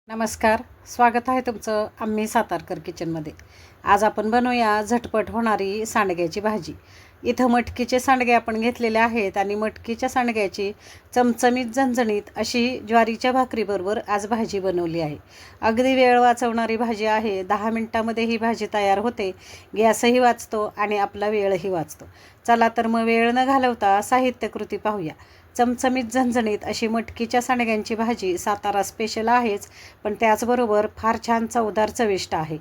नमस्कार, स्वागत आहे तुमचं आम्ही सातारकर किचनमध्ये। आज आपण बनवूया झटपट होणारी सांडग्याची भाजी। इथं मटकीचे सांडगे आपण घेतलेले आहेत आणि मटकीच्या सांडग्याची चमचमीत झणझणीत अशी ज्वारीच्या भाकरीबरोबर आज भाजी बनवली आहे। अगदी वेळ वाचवणारी भाजी आहे। 10 मिनिटांमध्ये ही भाजी तयार होते, गॅसही वाचतो आणि आपला वेळही वाचतो। चला तर मग वेळ न घालवता साहित्यकृती पाहूया। चमचमीत झणझणीत अशी मटकीच्या सांडग्यांची भाजी सातारा स्पेशल आहेच, पण त्याचबरोबर फार छान चवदार चविष्ट आहे।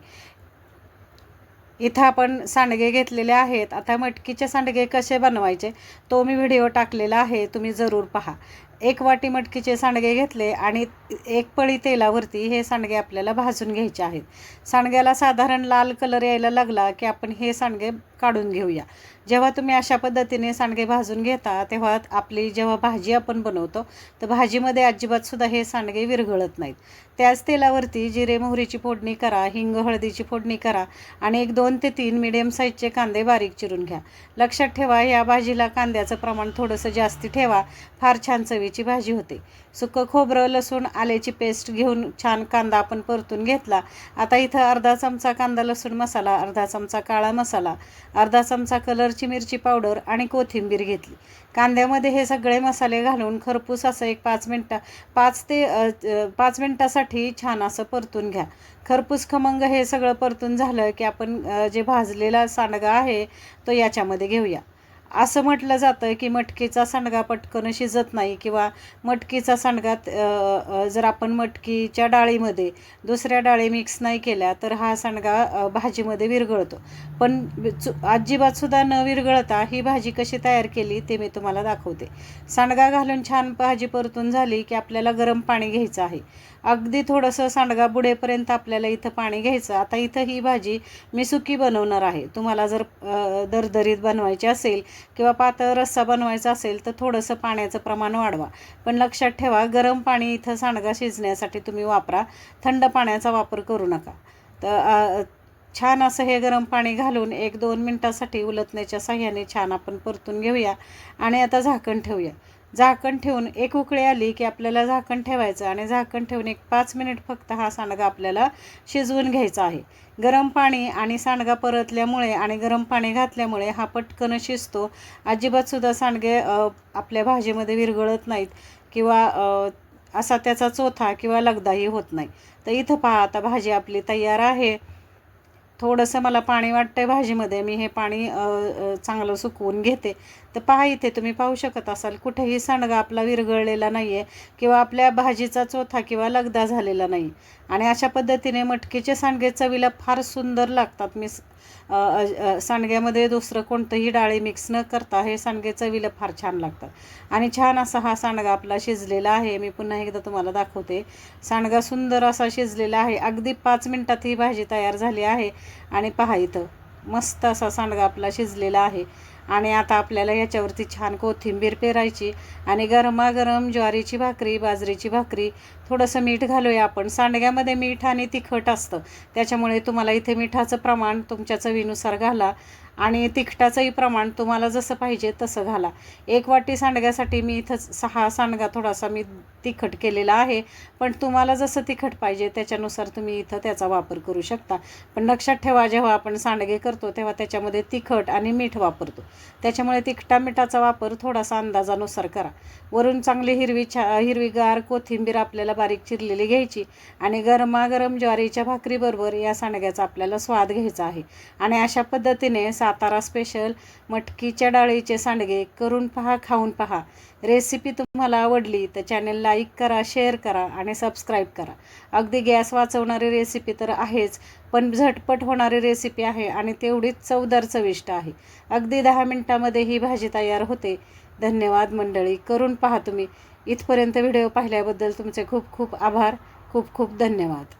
इथं आपण सांडगे घेतलेले आहेत। आता मटकीचे सांडगे कसे बनवायचे तो मी व्हिडिओ टाकलेला आहे, तुम्ही जरूर पहा। 1 वाटी मटकीचे सांडगे घेतले आणि 1 पळी तेलावरती हे सांडगे आपल्याला भाजून घ्यायचे आहेत। सांडग्याला साधारण लाल कलर यायला लागला की आपण हे सांडगे काढून घेऊया। जेव्हा तुम्ही अशा पद्धतीने सांडगे भाजून घेता तेव्हा आपली जेव्हा भाजी आपण बनवतो तर भाजीमध्ये अजिबात सुद्धा हे सांडगे विरघळत नाहीत। त्याच तेलावरती जिरे मोहरीची फोडणी करा, हिंग हळदीची फोडणी करा आणि 1-2 ते 3 मीडियम साईजचे कांदे बारीक चिरून घ्या। लक्षात ठेवा, या भाजीला कांद्याचं प्रमाण थोडंसं जास्ती ठेवा, फार छान चवीची भाजी होते। सुकं खोबरं, लसूण, आल्याची पेस्ट घेऊन छान कांदा आपण परतून घेतला। आता इथं अर्धा चमचा कांदा लसूण मसाला, अर्धा चमचा काळा मसाला, अर्धा चमचा कलरची मिरची पावडर आणि कोथिंबीर घेतली। कांद्यामध्ये हे सगळे मसाले घालून खरपूस असं एक 5 मिनिटासाठी छान असं परतून घ्या। खरपूस खमंग हे सगळं परतून झालं की आपण जे भाजलेला सांडगा आहे तो याच्यामध्ये घेऊया। असं म्हटलं जातं की मटकीचा सांडगा पटकन शिजत नाही किंवा मटकीचा सांडगा जर आपण मटकीच्या डाळीमध्ये दुसऱ्या डाळी मिक्स नाही केल्या तर हा सांडगा भाजीमध्ये विरघळतो। पण अजिबात सुद्धा न विरघळता ही भाजी कशी तयार केली ते मी तुम्हाला दाखवते। सांडगा घालून छान भाजी परतून झाली की आपल्याला गरम पाणी घ्यायचं आहे। अगदी थोडंसं सांडगा बुडेपर्यंत आपल्याला इथं पाणी घ्यायचं। आता इथं ही भाजी मी सुकी बनवणार आहे। तुम्हाला जर दरदरीत बनवायची असेल किंवा पातळ रस्सा बनवायचा असेल तर थोडंसं पाण्याचं प्रमाण वाढवा, पण लक्षात ठेवा गरम पाणी इथं सांडगा शिजण्यासाठी तुम्ही वापरा, थंड पाण्याचा वापर करू नका। तर छान असं हे गरम पाणी घालून 1-2 मिनिटासाठी उलटण्याच्या साहाय्याने छान आपण परतून घेऊया आणि आता झाकण ठेवूया। झाकण ठेवून 1 उकळी आली की आपल्याला झाकण ठेवायचं आणि झाकण ठेवून 5 मिनिट फक्त हा सांडगा आपल्याला शिजवून घ्यायचा आहे। गरम पाणी आणि सांडगा परतल्यामुळे आणि गरम पाणी घातल्यामुळे हा पटकन शिजतो। अजिबात सुद्धा सांडगे आपल्या भाजीमध्ये विरघळत नाहीत किंवा असा त्याचा चोथा किंवा लगदाही होत नाही। तर इथं पहा, आता भाजी आपली तयार आहे। थोडंसं मला पाणी वाटतंय भाजीमध्ये, मी हे पाणी चांगलं सुकवून घेते। तर पहा, इथे तुम्ही पाहू शकत असाल कुठेही सांडगा आपला विरघळलेला नाही आहे किंवा आपल्या भाजीचा चोथा किंवा लगदा झालेला नाही। आणि अशा पद्धतीने मटकीचे सांडगे चवीला फार सुंदर लागतात। मी सांडग्यामध्ये दुसरं कोणतंही डाळी मिक्स न करता हे सांडगे चवीला फार छान लागतात। आणि छान असा हा सांडगा आपला शिजलेला आहे। मी पुन्हा एकदा तुम्हाला दाखवते। सांडगा सुंदर असा शिजलेला आहे। अगदी 5 मिनिटात ही भाजी तयार झाली आहे। आणि पहा, इथं मस्त असा सांडगा आपला शिजलेला आहे। आणि आता आपल्याला याच्यावरती छान कोथिंबीर पेरायची आणि गरमागरम ज्वारीची भाकरी, बाजरीची भाकरी, थोडंसं मीठ घालूया आपण। सांडग्यामध्ये मीठ आणि तिखट असतं, त्याच्यामुळे तुम्हाला इथे मिठाचं प्रमाण तुमच्या चवीनुसार घाला आणि तिखटाचंही प्रमाण तुम्हाला जसं पाहिजे तसं घाला। 1 वाटी सांडग्यासाठी मी इथं 6 सांडगा थोडासा मी तिखट केलेला आहे, पण तुम्हाला जसं तिखट पाहिजे त्याच्यानुसार तुम्ही इथं त्याचा वापर करू शकता। पण लक्षात ठेवा, जेव्हा आपण सांडगे करतो तेव्हा त्याच्यामध्ये तिखट आणि मीठ वापरतो, त्याच्यामुळे तिखटा मिठाचा वापर थोडासा अंदाजानुसार करा। वरून चांगली हिरवीगार कोथिंबीर आपल्याला बारीक चिरलेली घ्यायची आणि गरमागरम ज्वारीच्या भाकरीबरोबर या सांडग्याचा आपल्याला स्वाद घ्यायचा आहे। आणि अशा पद्धतीने सातारा स्पेशल मटकीच्या डाळीचे सांडगे करून पहा, खाऊन पहा। रेसिपी तुम्हाला आवडली तर चॅनल लाईक करा, शेअर करा आणि सबस्क्राईब करा। अगदी गॅस वाचवणारी रेसिपी तर आहेच, पण झटपट होणारी रेसिपी आहे आणि तेवढीच चवदार चविष्ट आहे। अगदी 10 मिनिटांमध्ये ही भाजी तयार होते। धन्यवाद मंडळी, करून पहा तुम्ही। इथपर्यंत व्हिडिओ पाहिल्याबद्दल तुमचे खूप खूप आभार, खूप खूप धन्यवाद।